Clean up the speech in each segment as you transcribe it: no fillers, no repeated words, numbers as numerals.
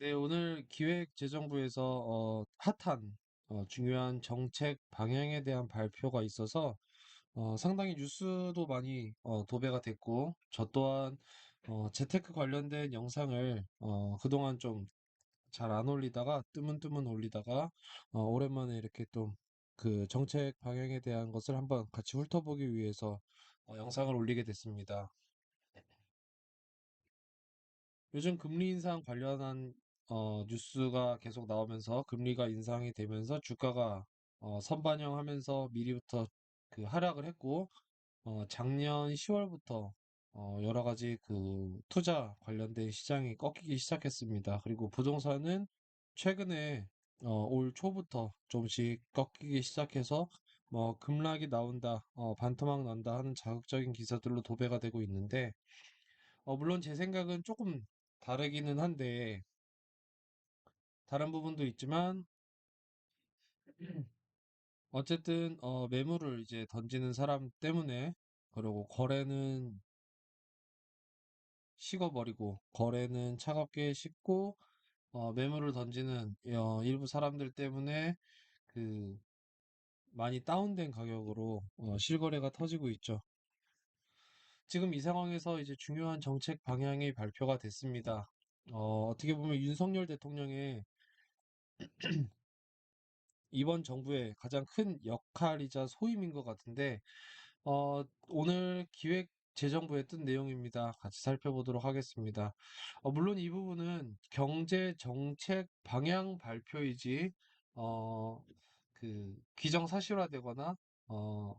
네, 오늘 기획재정부에서 핫한 중요한 정책 방향에 대한 발표가 있어서 상당히 뉴스도 많이 도배가 됐고 저 또한 재테크 관련된 영상을 그동안 좀 잘 안 올리다가 뜨문뜨문 올리다가 오랜만에 이렇게 또 그 정책 방향에 대한 것을 한번 같이 훑어보기 위해서 영상을 올리게 됐습니다. 요즘 금리 인상 관련한 뉴스가 계속 나오면서 금리가 인상이 되면서 주가가 선반영하면서 미리부터 그 하락을 했고 작년 10월부터 여러 가지 그 투자 관련된 시장이 꺾이기 시작했습니다. 그리고 부동산은 최근에 올 초부터 조금씩 꺾이기 시작해서 뭐 급락이 나온다, 반토막 난다 하는 자극적인 기사들로 도배가 되고 있는데 물론 제 생각은 조금 다르기는 한데, 다른 부분도 있지만, 어쨌든, 매물을 이제 던지는 사람 때문에, 그리고 거래는 식어버리고, 거래는 차갑게 식고, 매물을 던지는 일부 사람들 때문에, 그, 많이 다운된 가격으로 실거래가 터지고 있죠. 지금 이 상황에서 이제 중요한 정책 방향이 발표가 됐습니다. 어떻게 보면 윤석열 대통령의 이번 정부의 가장 큰 역할이자 소임인 것 같은데, 오늘 기획재정부에 뜬 내용입니다. 같이 살펴보도록 하겠습니다. 물론 이 부분은 경제 정책 방향 발표이지, 어, 기정사실화되거나, 어,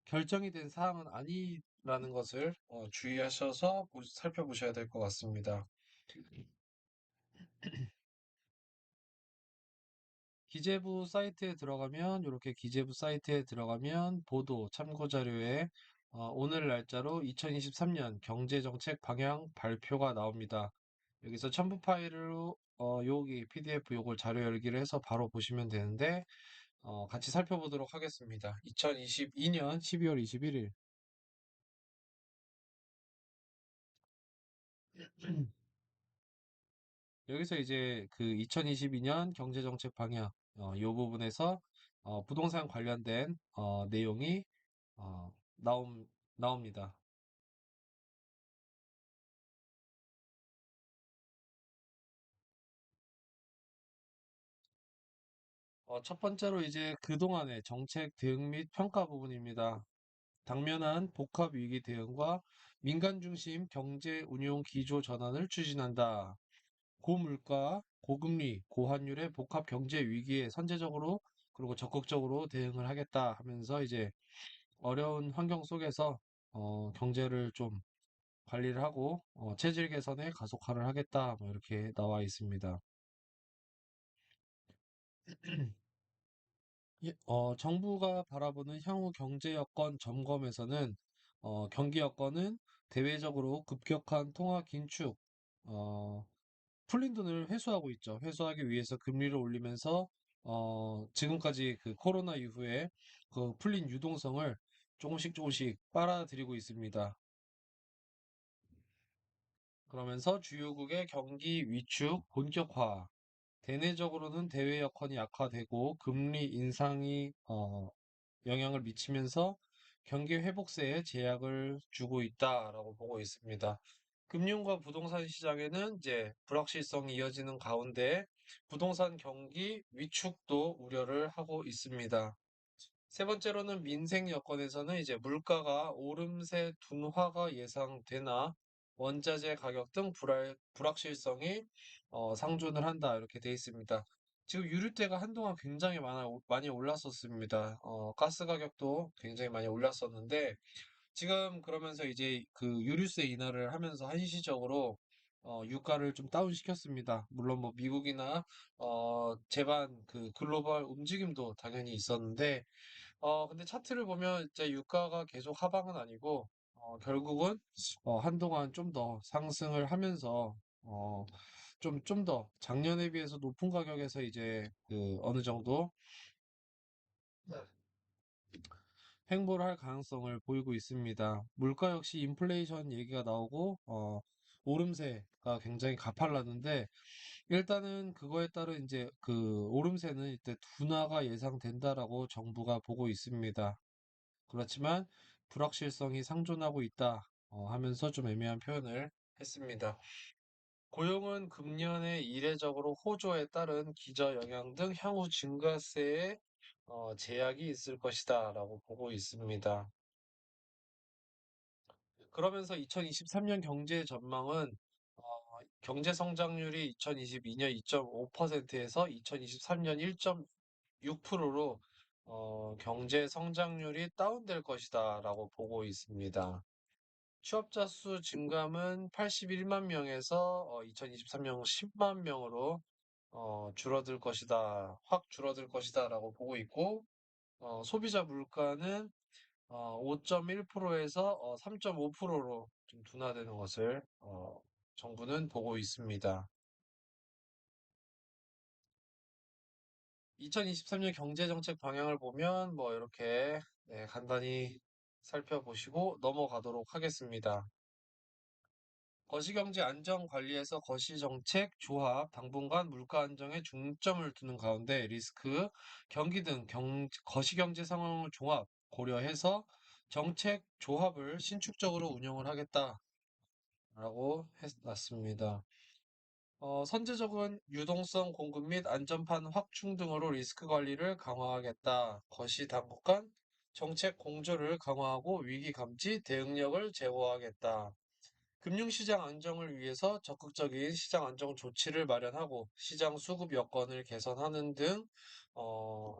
결정이 된 사항은 아니라는 것을 주의하셔서 살펴보셔야 될 것 같습니다. 기재부 사이트에 들어가면 이렇게 기재부 사이트에 들어가면 보도 참고 자료에 오늘 날짜로 2023년 경제정책 방향 발표가 나옵니다. 여기서 첨부 파일로 여기 PDF 요걸 자료 열기를 해서 바로 보시면 되는데 같이 살펴보도록 하겠습니다. 2022년 12월 21일 여기서 이제 그 2022년 경제정책 방향 요 부분에서 부동산 관련된 내용이 어, 나옵니다. 첫 번째로 이제 그동안의 정책 대응 및 평가 부분입니다. 당면한 복합 위기 대응과 민간 중심 경제 운용 기조 전환을 추진한다. 고물가, 고금리, 고환율의 복합 경제 위기에 선제적으로 그리고 적극적으로 대응을 하겠다 하면서 이제 어려운 환경 속에서 경제를 좀 관리를 하고 체질 개선에 가속화를 하겠다 뭐 이렇게 나와 있습니다. 예, 정부가 바라보는 향후 경제 여건 점검에서는 경기 여건은 대외적으로 급격한 통화 긴축, 어, 풀린 돈을 회수하고 있죠. 회수하기 위해서 금리를 올리면서 지금까지 그 코로나 이후에 그 풀린 유동성을 조금씩 조금씩 빨아들이고 있습니다. 그러면서 주요국의 경기 위축 본격화, 대내적으로는 대외 여건이 약화되고 금리 인상이 영향을 미치면서 경기 회복세에 제약을 주고 있다라고 보고 있습니다. 금융과 부동산 시장에는 이제 불확실성이 이어지는 가운데 부동산 경기 위축도 우려를 하고 있습니다. 세 번째로는 민생 여건에서는 이제 물가가 오름세 둔화가 예상되나 원자재 가격 등 불확실성이 상존을 한다 이렇게 돼 있습니다. 지금 유류대가 한동안 굉장히 많이 올랐었습니다. 가스 가격도 굉장히 많이 올랐었는데 지금 그러면서 이제 그 유류세 인하를 하면서 한시적으로 유가를 좀 다운 시켰습니다. 물론 뭐 미국이나 제반 그 글로벌 움직임도 당연히 있었는데 근데 차트를 보면 이제 유가가 계속 하방은 아니고, 결국은, 한동안 좀 더 상승을 하면서, 좀 더 작년에 비해서 높은 가격에서 이제 그 어느 정도 횡보를 할 가능성을 보이고 있습니다. 물가 역시 인플레이션 얘기가 나오고, 오름세가 굉장히 가팔랐는데 일단은 그거에 따른 이제 그 오름세는 이때 둔화가 예상된다라고 정부가 보고 있습니다. 그렇지만 불확실성이 상존하고 있다 하면서 좀 애매한 표현을 했습니다. 고용은 금년에 이례적으로 호조에 따른 기저 영향 등 향후 증가세에 제약이 있을 것이다 라고 보고 있습니다. 그러면서 2023년 경제 전망은 경제 성장률이 2022년 2.5%에서 2023년 1.6%로 경제 성장률이 다운될 것이다 라고 보고 있습니다. 취업자 수 증감은 81만 명에서 2023년 10만 명으로 줄어들 것이다, 확 줄어들 것이다라고 보고 있고, 소비자 물가는 5.1%에서 3.5%로 좀 둔화되는 것을 정부는 보고 있습니다. 2023년 경제정책 방향을 보면 뭐 이렇게 네, 간단히 살펴보시고 넘어가도록 하겠습니다. 거시경제 안정 관리에서 거시정책, 조합, 당분간 물가 안정에 중점을 두는 가운데 리스크, 경기 등 거시경제 상황을 종합 고려해서 정책 조합을 신축적으로 운영을 하겠다라고 해놨습니다. 선제적인 유동성 공급 및 안전판 확충 등으로 리스크 관리를 강화하겠다. 거시 당국간 정책 공조를 강화하고 위기 감지 대응력을 제고하겠다. 금융시장 안정을 위해서 적극적인 시장 안정 조치를 마련하고 시장 수급 여건을 개선하는 등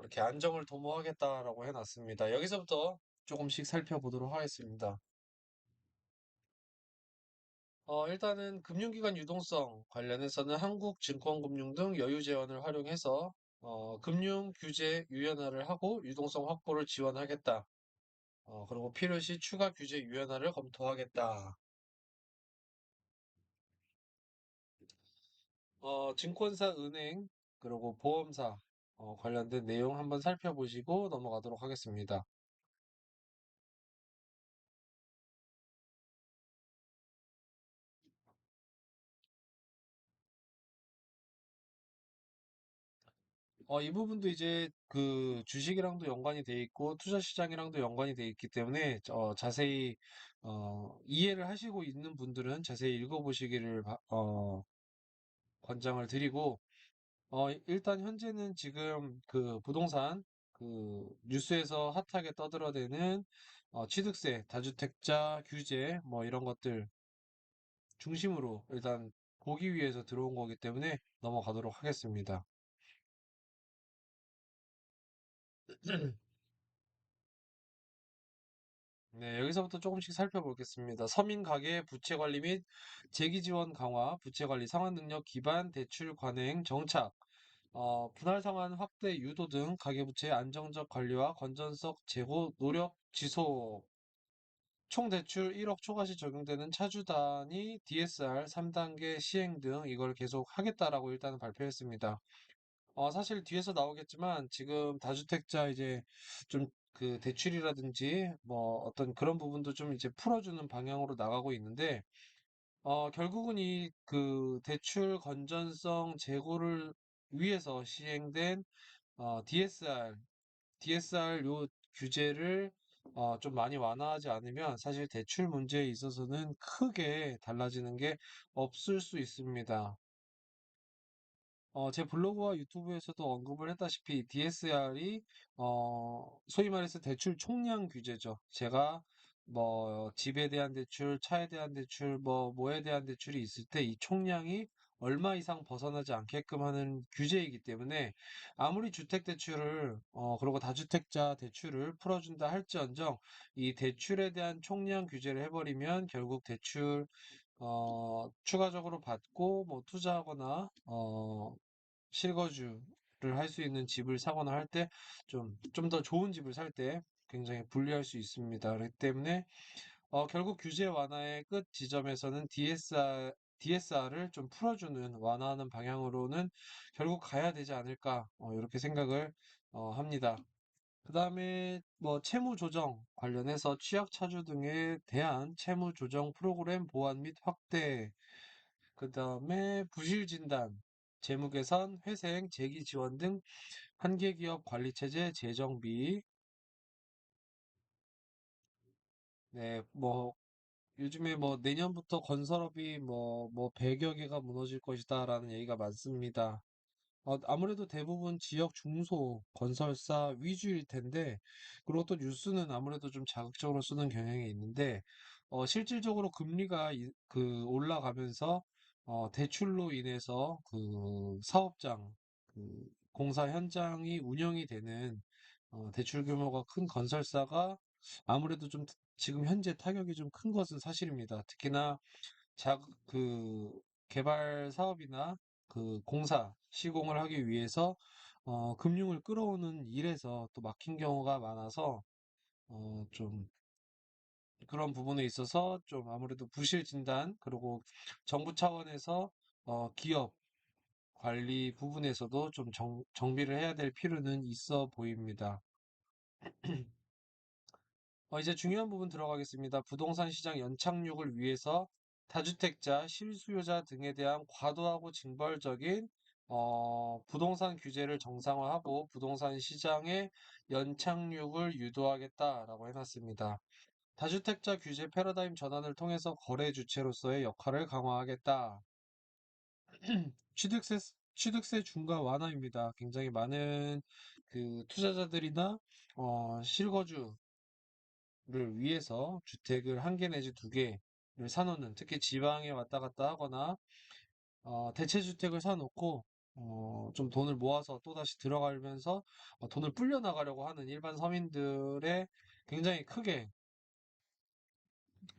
이렇게 안정을 도모하겠다라고 해놨습니다. 여기서부터 조금씩 살펴보도록 하겠습니다. 일단은 금융기관 유동성 관련해서는 한국증권금융 등 여유 재원을 활용해서 금융 규제 유연화를 하고 유동성 확보를 지원하겠다. 그리고 필요시 추가 규제 유연화를 검토하겠다. 증권사, 은행, 그리고 보험사 관련된 내용 한번 살펴보시고 넘어가도록 하겠습니다. 이 부분도 이제 그 주식이랑도 연관이 돼 있고 투자 시장이랑도 연관이 돼 있기 때문에 자세히 이해를 하시고 있는 분들은 자세히 읽어보시기를 권장을 드리고 일단 현재는 지금 그 부동산 그 뉴스에서 핫하게 떠들어대는 취득세, 다주택자 규제 뭐 이런 것들 중심으로 일단 보기 위해서 들어온 거기 때문에 넘어가도록 하겠습니다. 네, 여기서부터 조금씩 살펴보겠습니다. 서민 가계 부채 관리 및 재기 지원 강화, 부채 관리 상환 능력 기반 대출 관행 정착, 분할 상환 확대 유도 등 가계부채 안정적 관리와 건전성 제고 노력 지속, 총 대출 1억 초과시 적용되는 차주 단위 DSR 3단계 시행 등 이걸 계속 하겠다라고 일단은 발표했습니다. 사실 뒤에서 나오겠지만 지금 다주택자 이제 좀 그 대출이라든지 뭐 어떤 그런 부분도 좀 이제 풀어주는 방향으로 나가고 있는데 결국은 이 그 대출 건전성 제고를 위해서 시행된 DSR 요 규제를 좀 많이 완화하지 않으면 사실 대출 문제에 있어서는 크게 달라지는 게 없을 수 있습니다. 제 블로그와 유튜브에서도 언급을 했다시피 DSR이 소위 말해서 대출 총량 규제죠. 제가 뭐 집에 대한 대출, 차에 대한 대출, 뭐에 대한 대출이 있을 때 이 총량이 얼마 이상 벗어나지 않게끔 하는 규제이기 때문에 아무리 주택 대출을 그리고 다주택자 대출을 풀어준다 할지언정 이 대출에 대한 총량 규제를 해버리면 결국 대출 추가적으로 받고 뭐 투자하거나 실거주를 할 수 있는 집을 사거나 할 때 좀 더 좋은 집을 살 때 굉장히 불리할 수 있습니다. 그렇기 때문에 결국 규제 완화의 끝 지점에서는 DSR을 좀 풀어주는 완화하는 방향으로는 결국 가야 되지 않을까 이렇게 생각을 합니다. 그 다음에 뭐 채무 조정 관련해서 취약 차주 등에 대한 채무 조정 프로그램 보완 및 확대 그 다음에 부실 진단, 재무 개선, 회생, 재기 지원 등 한계 기업 관리 체제 재정비. 네, 뭐 요즘에 뭐 내년부터 건설업이 뭐 100여 개가 무너질 것이다라는 얘기가 많습니다. 아무래도 대부분 지역 중소 건설사 위주일 텐데, 그리고 또 뉴스는 아무래도 좀 자극적으로 쓰는 경향이 있는데, 실질적으로 금리가 올라가면서, 대출로 인해서 사업장, 공사 현장이 운영이 되는, 대출 규모가 큰 건설사가 아무래도 좀 지금 현재 타격이 좀 큰 것은 사실입니다. 특히나 자, 그 개발 사업이나 공사, 시공을 하기 위해서 금융을 끌어오는 일에서 또 막힌 경우가 많아서 좀 그런 부분에 있어서 좀 아무래도 부실 진단 그리고 정부 차원에서 기업 관리 부분에서도 좀 정비를 해야 될 필요는 있어 보입니다. 이제 중요한 부분 들어가겠습니다. 부동산 시장 연착륙을 위해서 다주택자, 실수요자 등에 대한 과도하고 징벌적인 부동산 규제를 정상화하고 부동산 시장의 연착륙을 유도하겠다라고 해놨습니다. 다주택자 규제 패러다임 전환을 통해서 거래 주체로서의 역할을 강화하겠다. 취득세, 취득세 중과 완화입니다. 굉장히 많은 투자자들이나 실거주 를 위해서 주택을 한 개 내지 두 개를 사놓는 특히 지방에 왔다 갔다 하거나 대체주택을 사놓고 좀 돈을 모아서 또다시 들어가면서 돈을 불려 나가려고 하는 일반 서민들의 굉장히 크게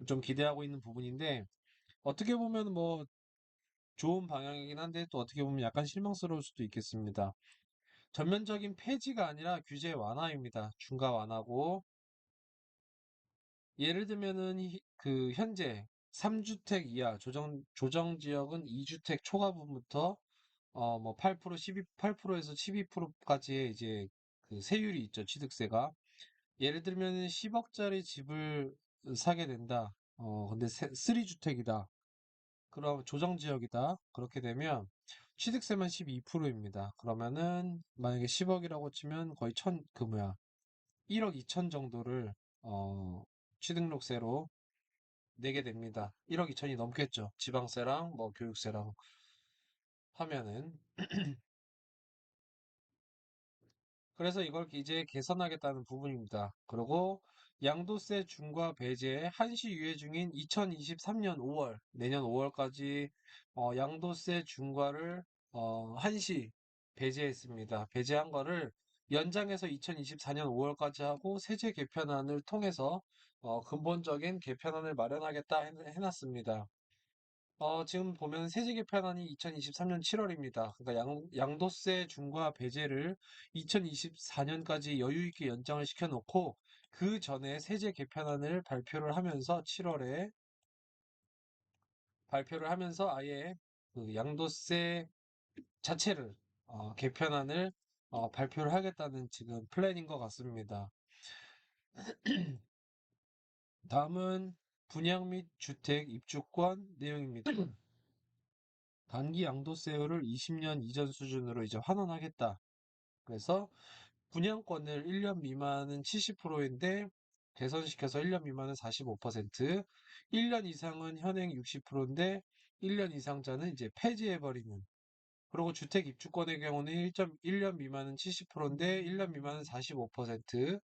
좀 기대하고 있는 부분인데 어떻게 보면 뭐 좋은 방향이긴 한데 또 어떻게 보면 약간 실망스러울 수도 있겠습니다. 전면적인 폐지가 아니라 규제 완화입니다. 중과 완화고 예를 들면은 현재 3주택 이하 조정 지역은 2주택 초과분부터 뭐 8%, 8%에서 12%까지의 이제 세율이 있죠. 취득세가. 예를 들면은 10억짜리 집을 사게 된다. 근데 3주택이다. 그럼 조정 지역이다. 그렇게 되면 취득세만 12%입니다. 그러면은 만약에 10억이라고 치면 거의 1억 2천 정도를 취등록세로 내게 됩니다. 1억 2천이 넘겠죠. 지방세랑 뭐 교육세랑 하면은. 그래서 이걸 이제 개선하겠다는 부분입니다. 그리고 양도세 중과 배제 한시 유예 중인 2023년 5월, 내년 5월까지 양도세 중과를 한시 배제했습니다. 배제한 거를 연장해서 2024년 5월까지 하고 세제 개편안을 통해서 근본적인 개편안을 마련하겠다 해놨습니다. 지금 보면 세제 개편안이 2023년 7월입니다. 그러니까 양도세 중과 배제를 2024년까지 여유 있게 연장을 시켜놓고 그 전에 세제 개편안을 발표를 하면서 7월에 발표를 하면서 아예 양도세 자체를 개편안을 발표를 하겠다는 지금 플랜인 것 같습니다. 다음은 분양 및 주택 입주권 내용입니다. 단기 양도세율을 20년 이전 수준으로 이제 환원하겠다. 그래서 분양권을 1년 미만은 70%인데 개선시켜서 1년 미만은 45%, 1년 이상은 현행 60%인데 1년 이상자는 이제 폐지해버리는. 그리고 주택 입주권의 경우는 1년 미만은 70%인데 1년 미만은 45%,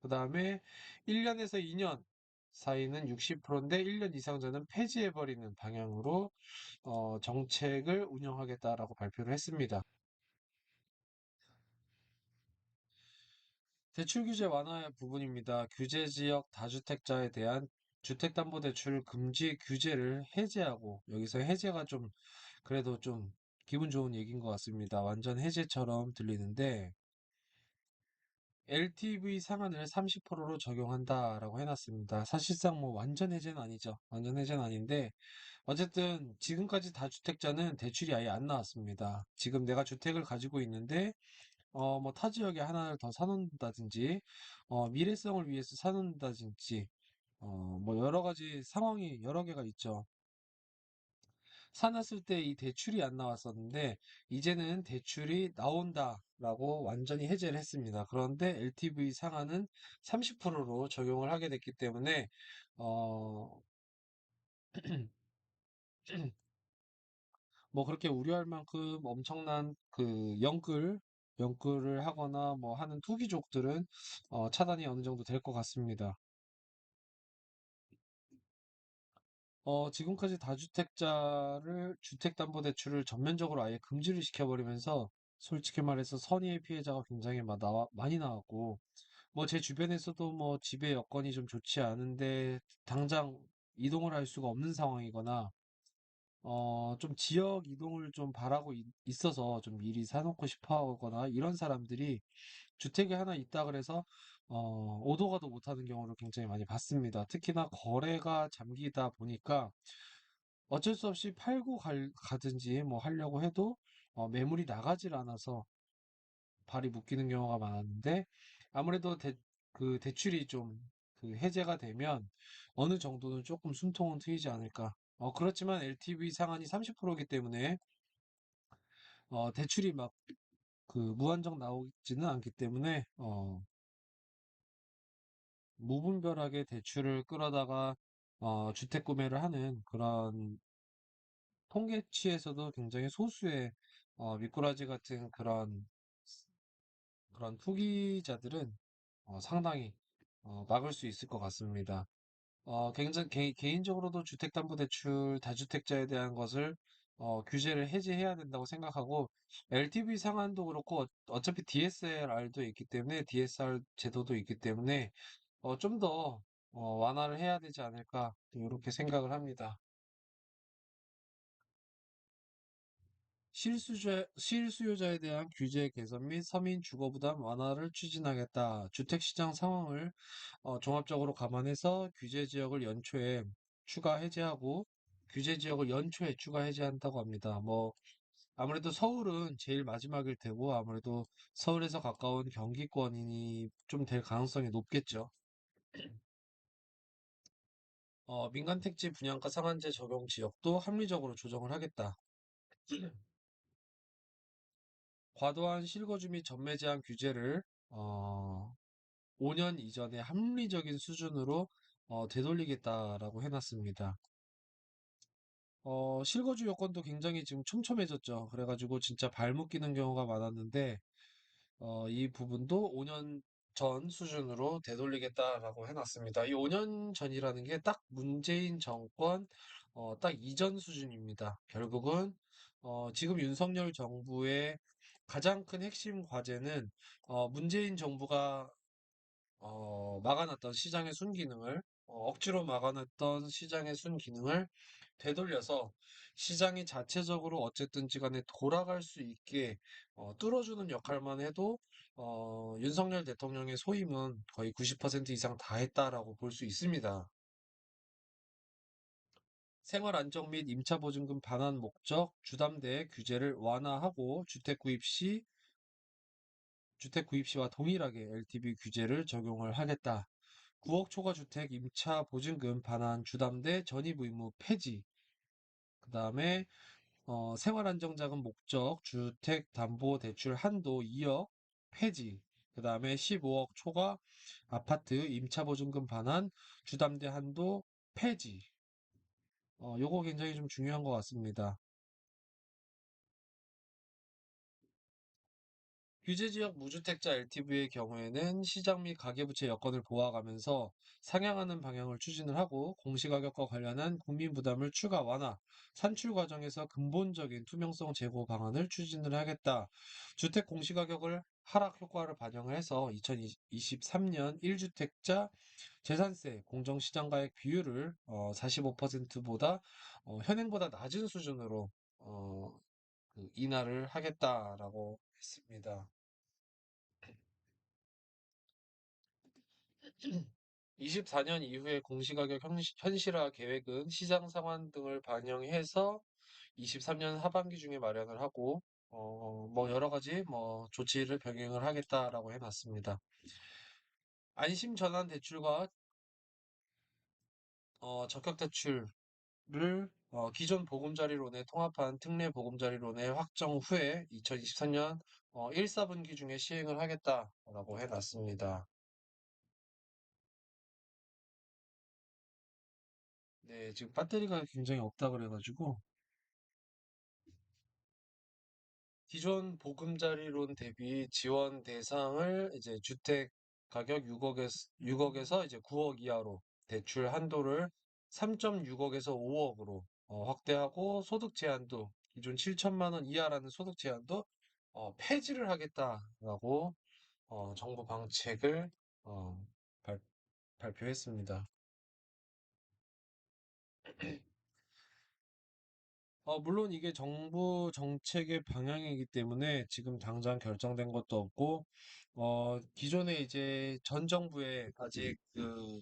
그 다음에 1년에서 2년 사이는 60%인데 1년 이상자는 폐지해버리는 방향으로 정책을 운영하겠다라고 발표를 했습니다. 대출 규제 완화 부분입니다. 규제 지역 다주택자에 대한 주택담보대출 금지 규제를 해제하고 여기서 해제가 좀 그래도 좀 기분 좋은 얘기인 것 같습니다. 완전 해제처럼 들리는데 LTV 상한을 30%로 적용한다라고 해놨습니다. 사실상 뭐 완전 해제는 아니죠. 완전 해제는 아닌데 어쨌든 지금까지 다주택자는 대출이 아예 안 나왔습니다. 지금 내가 주택을 가지고 있는데 뭐 타 지역에 하나를 더 사놓는다든지 미래성을 위해서 사놓는다든지 뭐 여러 가지 상황이 여러 개가 있죠. 사놨을 때 이 대출이 안 나왔었는데 이제는 대출이 나온다라고 완전히 해제를 했습니다. 그런데 LTV 상한은 30%로 적용을 하게 됐기 때문에 어, 뭐 그렇게 우려할 만큼 엄청난 그 영끌을 하거나 뭐 하는 투기족들은 차단이 어느 정도 될 것 같습니다. 지금까지 다주택자를 주택담보대출을 전면적으로 아예 금지를 시켜버리면서 솔직히 말해서 선의의 피해자가 굉장히 많이 나왔고 뭐 제 주변에서도 뭐 집의 여건이 좀 좋지 않은데 당장 이동을 할 수가 없는 상황이거나 좀 지역 이동을 좀 바라고 있어서 좀 미리 사놓고 싶어 하거나 이런 사람들이 주택이 하나 있다 그래서 오도 가도 못하는 경우를 굉장히 많이 봤습니다. 특히나 거래가 잠기다 보니까 어쩔 수 없이 팔고 가든지 뭐 하려고 해도 매물이 나가질 않아서 발이 묶이는 경우가 많았는데 아무래도 그 대출이 좀 그 해제가 되면 어느 정도는 조금 숨통은 트이지 않을까. 그렇지만 LTV 상한이 30%이기 때문에 대출이 막 그 무한정 나오지는 않기 때문에 무분별하게 대출을 끌어다가 주택 구매를 하는 그런 통계치에서도 굉장히 소수의 미꾸라지 같은 그런 투기자들은 상당히 막을 수 있을 것 같습니다. 굉장히 개인적으로도 주택담보대출 다주택자에 대한 것을 규제를 해제해야 된다고 생각하고 LTV 상한도 그렇고 어차피 DSR도 있기 때문에 DSR 제도도 있기 때문에 좀 더 완화를 해야 되지 않을까 이렇게 생각을 합니다. 실수요자에 대한 규제 개선 및 서민 주거 부담 완화를 추진하겠다. 주택시장 상황을 종합적으로 감안해서 규제 지역을 연초에 추가 해제하고 규제 지역을 연초에 추가 해제한다고 합니다. 뭐 아무래도 서울은 제일 마지막일 테고 아무래도 서울에서 가까운 경기권이 좀 될 가능성이 높겠죠. 민간 택지 분양가 상한제 적용 지역도 합리적으로 조정을 하겠다. 과도한 실거주 및 전매 제한 규제를 어, 5년 이전의 합리적인 수준으로 되돌리겠다라고 해놨습니다. 실거주 여건도 굉장히 지금 촘촘해졌죠. 그래가지고 진짜 발목 끼는 경우가 많았는데 이 부분도 5년 전 수준으로 되돌리겠다라고 해놨습니다. 이 5년 전이라는 게 딱 문재인 정권 딱 이전 수준입니다. 결국은 지금 윤석열 정부의 가장 큰 핵심 과제는 문재인 정부가 막아놨던 시장의 순기능을 억지로 막아놨던 시장의 순기능을 되돌려서 시장이 자체적으로 어쨌든지 간에 돌아갈 수 있게 뚫어주는 역할만 해도 윤석열 대통령의 소임은 거의 90% 이상 다 했다라고 볼 수 있습니다. 생활 안정 및 임차 보증금 반환 목적 주담대 규제를 완화하고 주택 구입 시와 동일하게 LTV 규제를 적용을 하겠다. 9억 초과 주택 임차 보증금 반환 주담대 전입 의무 폐지. 그다음에 생활안정자금 목적 주택담보대출 한도 2억 폐지. 그다음에 15억 초과 아파트 임차보증금 반환 주담대 한도 폐지. 요거 굉장히 좀 중요한 것 같습니다. 규제지역 무주택자 LTV의 경우에는 시장 및 가계부채 여건을 보아가면서 상향하는 방향을 추진을 하고 공시가격과 관련한 국민 부담을 추가 완화, 산출 과정에서 근본적인 투명성 제고 방안을 추진을 하겠다. 주택 공시가격을 하락 효과를 반영을 해서 2023년 1주택자 재산세 공정시장가액 비율을 45%보다 현행보다 낮은 수준으로 그 인하를 하겠다라고 했습니다. 24년 이후의 공시가격 현실화 계획은 시장 상황 등을 반영해서 23년 하반기 중에 마련을 하고, 뭐 여러 가지 뭐 조치를 병행을 하겠다라고 해놨습니다. 안심 전환 대출과 적격 대출을 기존 보금자리론에 통합한 특례 보금자리론의 확정 후에 2023년 1, 4분기 중에 시행을 하겠다라고 해놨습니다. 네, 지금 배터리가 굉장히 없다 그래가지고 기존 보금자리론 대비 지원 대상을 이제 주택 가격 6억에서 이제 9억 이하로 대출 한도를 3.6억에서 5억으로 확대하고 소득 제한도 기존 7천만 원 이하라는 소득 제한도 폐지를 하겠다라고 정부 방책을 어, 발, 발표했습니다. 물론 이게 정부 정책의 방향이기 때문에 지금 당장 결정된 것도 없고, 기존에 이제 전 정부에 아직 그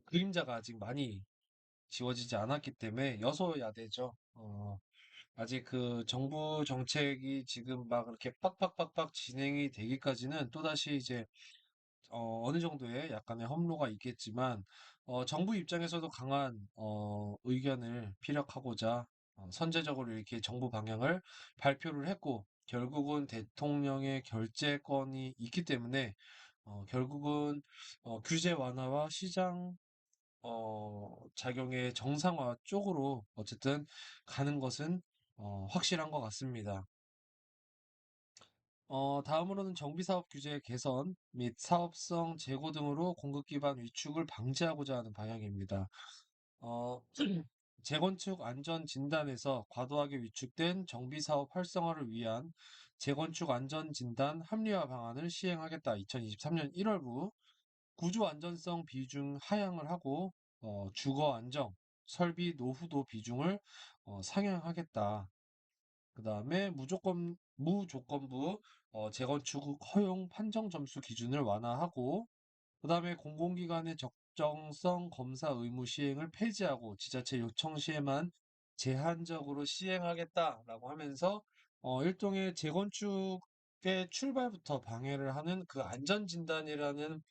그림자가 아직 많이 지워지지 않았기 때문에 여소야대죠. 아직 그 정부 정책이 지금 막 이렇게 빡빡빡빡 진행이 되기까지는 또다시 이제 어느 정도의 약간의 허물로가 있겠지만, 정부 입장에서도 강한, 의견을 피력하고자, 선제적으로 이렇게 정부 방향을 발표를 했고, 결국은 대통령의 결재권이 있기 때문에, 결국은, 규제 완화와 시장, 작용의 정상화 쪽으로 어쨌든 가는 것은, 확실한 것 같습니다. 다음으로는 정비사업 규제 개선 및 사업성 제고 등으로 공급 기반 위축을 방지하고자 하는 방향입니다. 어, 재건축 안전 진단에서 과도하게 위축된 정비사업 활성화를 위한 재건축 안전 진단 합리화 방안을 시행하겠다. 2023년 1월부 구조 안전성 비중 하향을 하고 주거 안정, 설비 노후도 비중을 상향하겠다. 그 다음에 무조건부 재건축 허용 판정 점수 기준을 완화하고, 그 다음에 공공기관의 적정성 검사 의무 시행을 폐지하고 지자체 요청 시에만 제한적으로 시행하겠다라고 하면서 일종의 재건축의 출발부터 방해를 하는 그 안전진단이라는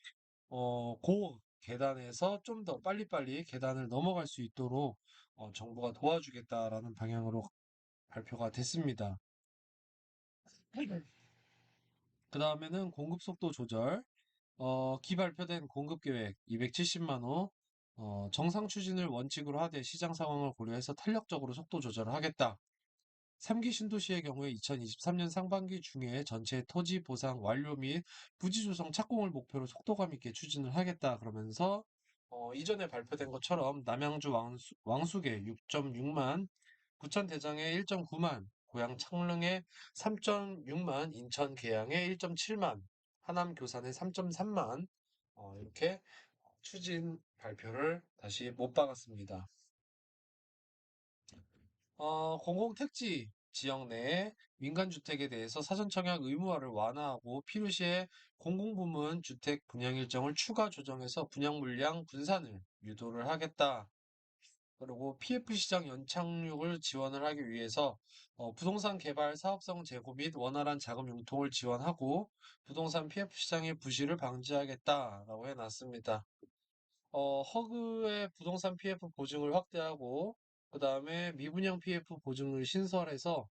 고 계단에서 좀 더 빨리빨리 계단을 넘어갈 수 있도록 정부가 도와주겠다라는 방향으로 발표가 됐습니다. 그 다음에는 공급 속도 조절, 기발표된 공급 계획 270만 호, 정상 추진을 원칙으로 하되 시장 상황을 고려해서 탄력적으로 속도 조절을 하겠다. 3기 신도시의 경우에 2023년 상반기 중에 전체 토지 보상 완료 및 부지 조성 착공을 목표로 속도감 있게 추진을 하겠다. 그러면서 이전에 발표된 것처럼 남양주 왕숙의 6.6만, 부천 대장의 1.9만, 고양 창릉의 3.6만, 인천 계양의 1.7만, 하남 교산의 3.3만 이렇게 추진 발표를 다시 못 박았습니다. 공공택지 지역 내에 민간주택에 대해서 사전청약 의무화를 완화하고 필요시에 공공부문 주택 분양 일정을 추가 조정해서 분양 물량 분산을 유도를 하겠다. 그리고 PF 시장 연착륙을 지원을 하기 위해서 부동산 개발 사업성 제고 및 원활한 자금 융통을 지원하고 부동산 PF 시장의 부실을 방지하겠다라고 해놨습니다. 허그의 부동산 PF 보증을 확대하고, 그 다음에 미분양 PF 보증을 신설해서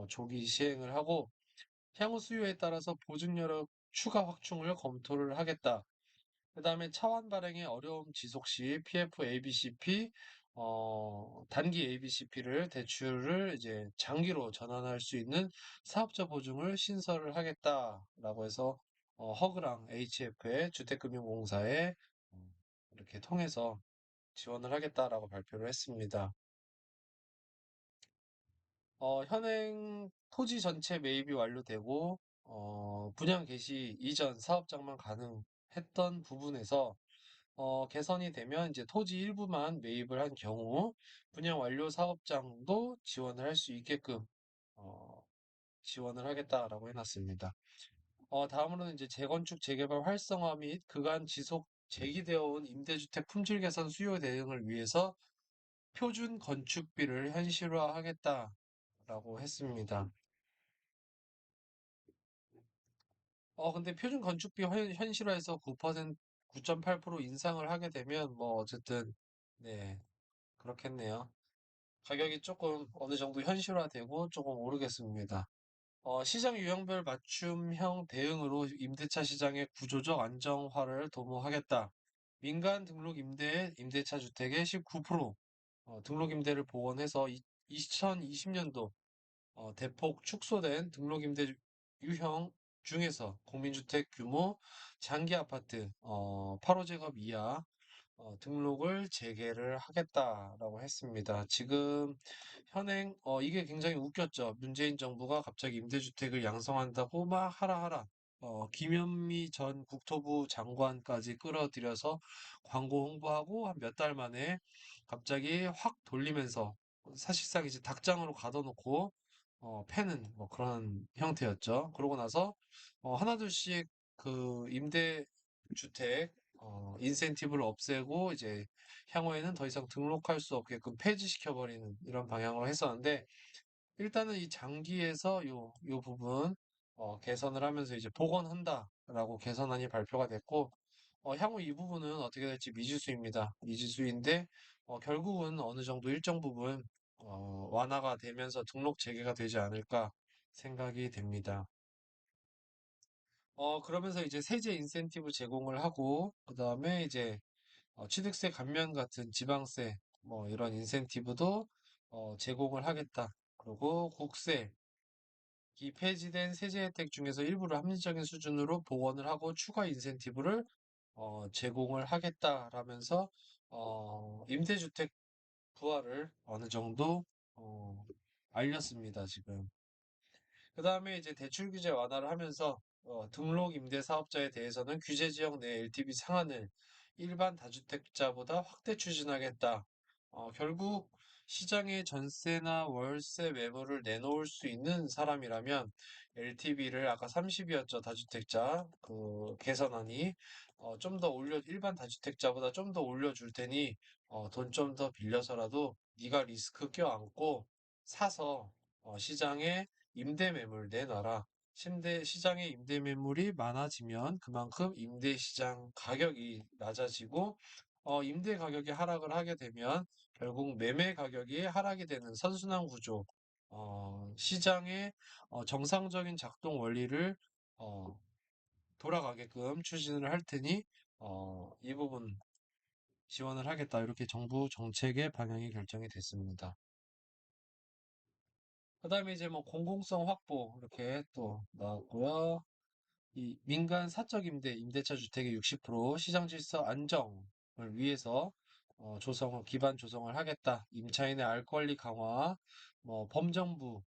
조기 시행을 하고, 향후 수요에 따라서 보증 여력 추가 확충을 검토를 하겠다. 그 다음에 차환 발행의 어려움 지속 시 PF ABCP, 단기 ABCP를 대출을 이제 장기로 전환할 수 있는 사업자 보증을 신설을 하겠다라고 해서 허그랑 HF의 주택금융공사에 이렇게 통해서 지원을 하겠다라고 발표를 했습니다. 현행 토지 전체 매입이 완료되고, 분양 개시 이전 사업장만 가능했던 부분에서, 개선이 되면 이제 토지 일부만 매입을 한 경우, 분양 완료 사업장도 지원을 할 수 있게끔, 어, 지원을 하겠다라고 해놨습니다. 다음으로는 이제 재건축, 재개발 활성화 및 그간 지속 제기되어 온 임대주택 품질 개선 수요 대응을 위해서 표준 건축비를 현실화하겠다라고 했습니다. 근데 표준 건축비 현실화해서 9.8% 인상을 하게 되면 뭐 어쨌든 네, 그렇겠네요. 가격이 조금 어느 정도 현실화되고 조금 오르겠습니다. 시장 유형별 맞춤형 대응으로 임대차 시장의 구조적 안정화를 도모하겠다. 민간 등록 임대차 주택의 19%, 등록 임대를 복원해서 2020년도 대폭 축소된 등록임대 유형 중에서 국민주택 규모 장기 아파트 8호 제곱 이하 등록을 재개를 하겠다라고 했습니다. 지금 현행 이게 굉장히 웃겼죠. 문재인 정부가 갑자기 임대주택을 양성한다고 막 하라 하라. 김현미 전 국토부 장관까지 끌어들여서 광고 홍보하고 한 몇 달 만에 갑자기 확 돌리면서 사실상 이제 닭장으로 가둬놓고 패는 뭐 그런 형태였죠. 그러고 나서 하나둘씩 그 임대주택 인센티브를 없애고 이제 향후에는 더 이상 등록할 수 없게끔 폐지시켜버리는 이런 방향으로 했었는데 일단은 이 장기에서 요 부분 개선을 하면서 이제 복원한다라고 개선안이 발표가 됐고 향후 이 부분은 어떻게 될지 미지수입니다. 미지수인데 결국은 어느 정도 일정 부분 완화가 되면서 등록 재개가 되지 않을까 생각이 됩니다. 그러면서 이제 세제 인센티브 제공을 하고 그다음에 이제 취득세 감면 같은 지방세 뭐 이런 인센티브도 제공을 하겠다. 그리고 국세 이 폐지된 세제 혜택 중에서 일부를 합리적인 수준으로 복원을 하고 추가 인센티브를 제공을 하겠다라면서 임대주택 부활을 어느 정도 어, 알렸습니다, 지금. 그 다음에 이제 대출 규제 완화를 하면서 등록 임대 사업자에 대해서는 규제 지역 내 LTV 상한을 일반 다주택자보다 확대 추진하겠다. 결국 시장에 전세나 월세 매물을 내놓을 수 있는 사람이라면 LTV를 아까 30이었죠, 다주택자 그 개선안이 좀 더 일반 다주택자보다 좀 더 올려줄 테니 돈 좀 더 빌려서라도 네가 리스크 껴안고 사서 시장에 임대 매물 내놔라. 시장에 임대 매물이 많아지면 그만큼 임대 시장 가격이 낮아지고, 임대 가격이 하락을 하게 되면 결국 매매 가격이 하락이 되는 선순환 구조, 시장의 정상적인 작동 원리를 어, 돌아가게끔 추진을 할 테니, 이 부분 지원을 하겠다. 이렇게 정부 정책의 방향이 결정이 됐습니다. 그다음에 이제 뭐 공공성 확보 이렇게 또 나왔고요. 이 민간 사적 임대차 주택의 60% 시장 질서 안정을 위해서 기반 조성을 하겠다. 임차인의 알 권리 강화, 뭐 범정부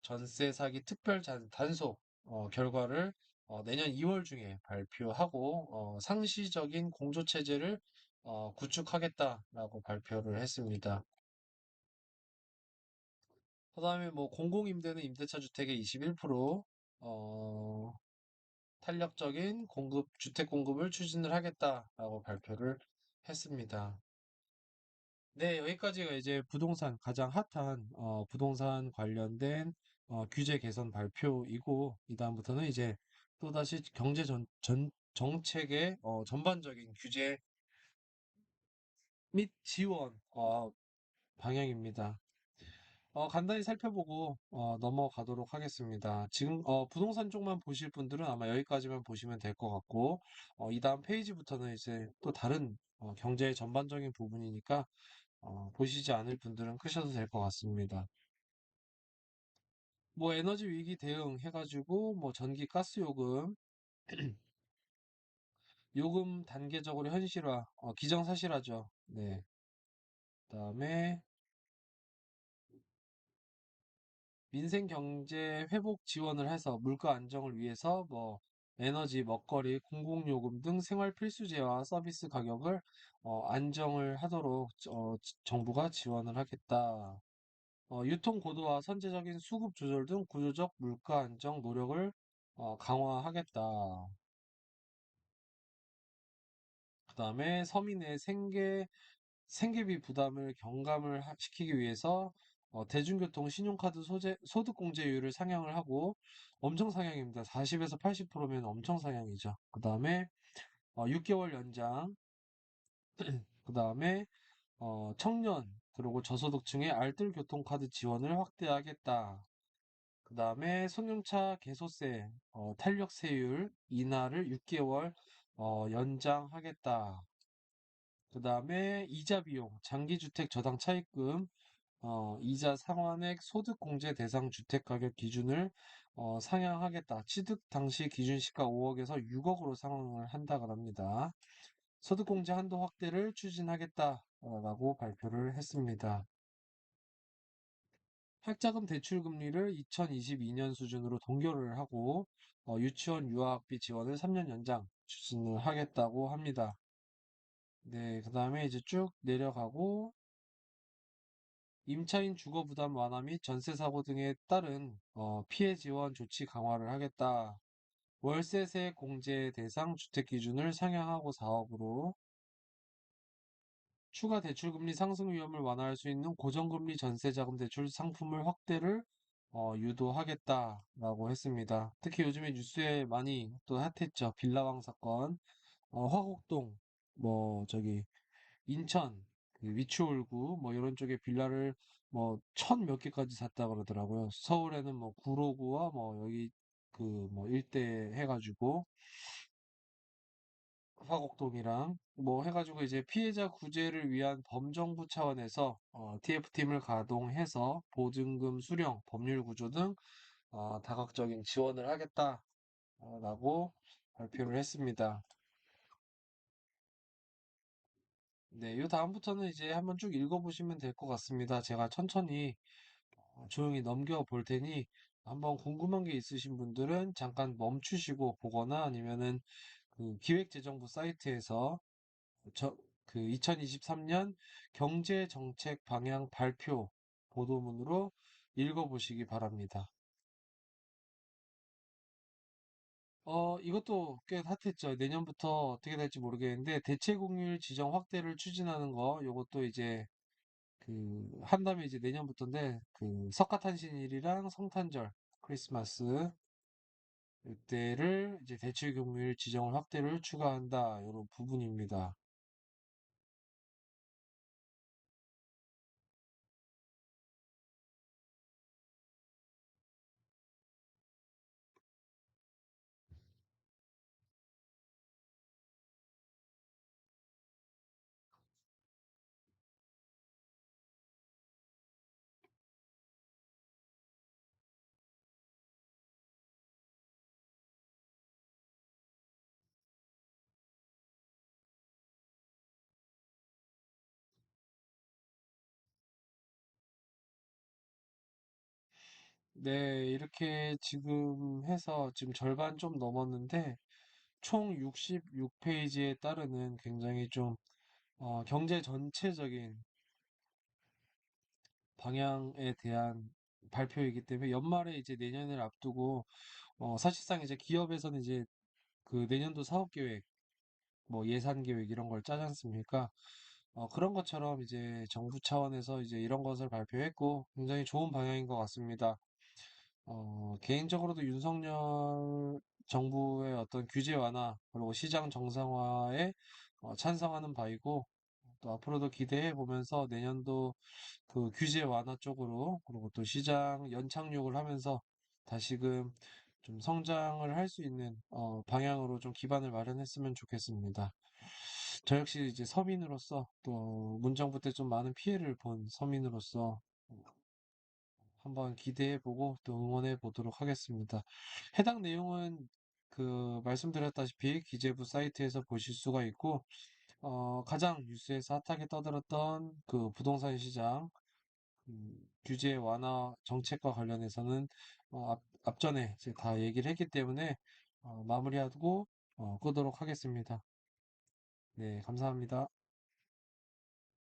전세 사기 특별 단속 결과를 내년 2월 중에 발표하고 상시적인 공조 체제를 구축하겠다라고 발표를 했습니다. 그다음에 뭐 공공임대는 임대차 주택의 21%, 탄력적인 주택 공급을 추진을 하겠다라고 발표를 했습니다. 네, 여기까지가 이제 가장 핫한 부동산 관련된 규제 개선 발표이고, 이다음부터는 이제 또다시 정책의 전반적인 규제 및 지원 방향입니다. 간단히 살펴보고 넘어가도록 하겠습니다. 지금 부동산 쪽만 보실 분들은 아마 여기까지만 보시면 될 것 같고, 이 다음 페이지부터는 이제 또 다른 경제의 전반적인 부분이니까 보시지 않을 분들은 끄셔도 될 것 같습니다. 뭐 에너지 위기 대응 해가지고 뭐 전기 가스 요금 단계적으로 현실화, 기정사실화죠. 네. 그다음에 민생 경제 회복 지원을 해서 물가 안정을 위해서 뭐 에너지, 먹거리, 공공요금 등 생활 필수재와 서비스 가격을 안정을 하도록 정부가 지원을 하겠다. 유통 고도화, 선제적인 수급 조절 등 구조적 물가 안정 노력을 강화하겠다. 그다음에 서민의 생계비 부담을 시키기 위해서 대중교통 신용카드 소득공제율을 상향을 하고 엄청 상향입니다. 40에서 80%면 엄청 상향이죠. 그다음에 6개월 연장, 그 다음에 청년, 그리고 저소득층의 알뜰 교통카드 지원을 확대하겠다. 그 다음에 승용차 개소세, 탄력세율 인하를 6개월 연장하겠다. 그 다음에 이자 비용, 장기주택 저당 차입금, 이자 상환액 소득공제 대상 주택가격 기준을 상향하겠다. 취득 당시 기준 시가 5억에서 6억으로 상향을 한다고 합니다. 소득공제 한도 확대를 추진하겠다라고 발표를 했습니다. 학자금 대출 금리를 2022년 수준으로 동결을 하고 유치원 유아학비 지원을 3년 연장 추진을 하겠다고 합니다. 네, 그 다음에 이제 쭉 내려가고 임차인 주거 부담 완화 및 전세 사고 등에 따른 피해 지원 조치 강화를 하겠다. 월세세 공제 대상 주택 기준을 상향하고 4억으로 추가 대출금리 상승 위험을 완화할 수 있는 고정금리 전세자금 대출 상품을 확대를 유도하겠다라고 했습니다. 특히 요즘에 뉴스에 많이 또 핫했죠. 빌라왕 사건, 화곡동, 뭐 저기 인천, 그 위치올구 뭐 이런 쪽에 빌라를 뭐 천 몇 개까지 샀다 그러더라고요. 서울에는 뭐 구로구와 뭐 여기 그 뭐 일대 해가지고 화곡동이랑 뭐 해가지고 이제 피해자 구제를 위한 범정부 차원에서 TF팀을 가동해서 보증금 수령, 법률 구조 등 다각적인 지원을 하겠다라고 발표를 했습니다. 네, 요 다음부터는 이제 한번 쭉 읽어보시면 될 것 같습니다. 제가 천천히 조용히 넘겨볼 테니 한번 궁금한 게 있으신 분들은 잠깐 멈추시고 보거나 아니면은 그 기획재정부 사이트에서 그 2023년 경제정책 방향 발표 보도문으로 읽어보시기 바랍니다. 이것도 꽤 핫했죠. 내년부터 어떻게 될지 모르겠는데 대체공휴일 지정 확대를 추진하는 거, 요것도 이제 한 다음에 이제 내년부터인데 그 석가탄신일이랑 성탄절, 크리스마스 이때를 이제 대체공휴일 지정을 확대를 추가한다. 이런 부분입니다. 네, 이렇게 지금 해서 지금 절반 좀 넘었는데 총 66페이지에 따르는 굉장히 좀 경제 전체적인 방향에 대한 발표이기 때문에 연말에 이제 내년을 앞두고 사실상 이제 기업에서는 이제 그 내년도 사업 계획, 뭐 예산 계획 이런 걸 짜지 않습니까? 그런 것처럼 이제 정부 차원에서 이제 이런 것을 발표했고 굉장히 좋은 방향인 것 같습니다. 개인적으로도 윤석열 정부의 어떤 규제 완화 그리고 시장 정상화에 찬성하는 바이고 또 앞으로도 기대해 보면서 내년도 그 규제 완화 쪽으로 그리고 또 시장 연착륙을 하면서 다시금 좀 성장을 할 수 있는 방향으로 좀 기반을 마련했으면 좋겠습니다. 저 역시 이제 서민으로서 또 문정부 때 좀 많은 피해를 본 서민으로서 한번 기대해 보고 또 응원해 보도록 하겠습니다. 해당 내용은 그 말씀드렸다시피 기재부 사이트에서 보실 수가 있고 가장 뉴스에서 핫하게 떠들었던 그 부동산 시장 규제 완화 정책과 관련해서는 앞전에 이제 다 얘기를 했기 때문에 마무리하고 끄도록 하겠습니다. 네, 감사합니다.